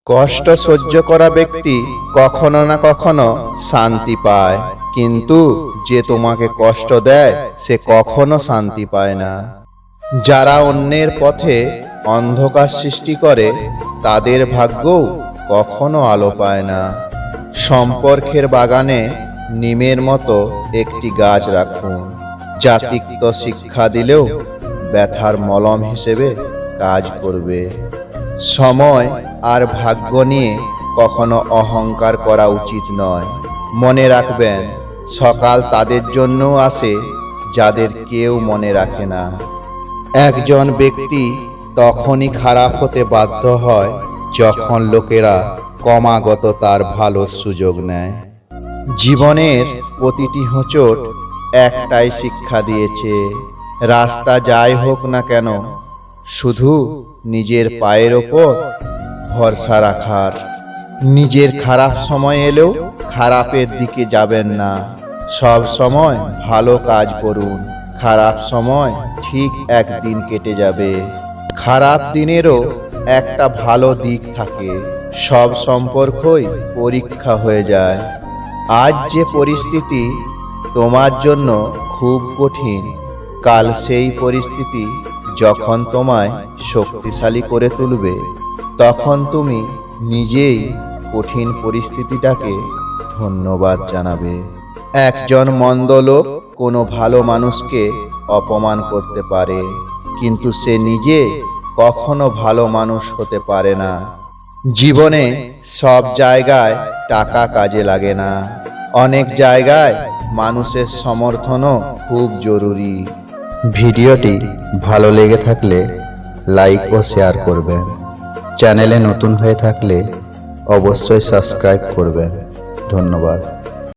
কষ্ট সহ্য করা ব্যক্তি কখনো না কখনো শান্তি পায়, কিন্তু যে তোমাকে কষ্ট দেয় সে কখনো শান্তি পায় না। যারা অন্যের পথে অন্ধকার সৃষ্টি করে তাদের ভাগ্যও কখনো আলো পায় না। সম্পর্কের বাগানে নিমের মতো একটি গাছ রাখুন, যা তিক্ত শিক্ষা দিলেও ব্যথার মলম হিসেবে কাজ করবে। সময় আর ভাগ্য নিয়ে কখনো অহংকার করা উচিত নয়। মনে রাখবেন, সকাল তাদের জন্য আসে যাদের কেউ মনে রাখে না। একজন ব্যক্তি তখনই খারাপ হতে বাধ্য হয় যখন লোকেরা ক্রমাগত তার ভালো সুযোগ নেয়। জীবনের প্রতিটি হোঁচট একটাই শিক্ষা দিয়েছে, রাস্তা যাই হোক না কেন শুধু নিজের পায়ের ওপর ভরসা রাখার। নিজের খারাপ সময় এলেও খারাপের দিকে যাবেন না। সব সময় ভালো কাজ করুন, খারাপ সময় ঠিক একদিন কেটে যাবে। খারাপ দিনেরও একটা ভালো দিক থাকে। সব সম্পর্কই পরীক্ষা হয়ে যায়। আজ যে পরিস্থিতি তোমার জন্য খুব কঠিন, কাল সেই পরিস্থিতি যখন তোমায় শক্তিশালী করে তুলবে, তখন তুমি নিজেই কঠিন পরিস্থিতিটাকে ধন্যবাদ জানাবে। একজন মন্দ লোক কোনো ভালো মানুষকে অপমান করতে পারে, কিন্তু সে নিজে কখনো ভালো মানুষ হতে পারে না। জীবনে সব জায়গায় টাকা কাজে লাগে না, অনেক জায়গায় মানুষের সমর্থনও খুব জরুরি। ভিডিওটি ভালো লেগে থাকলে লাইক ও শেয়ার করবেন। চ্যানেলে নতুন হয়ে থাকলে অবশ্যই সাবস্ক্রাইব করবেন। ধন্যবাদ।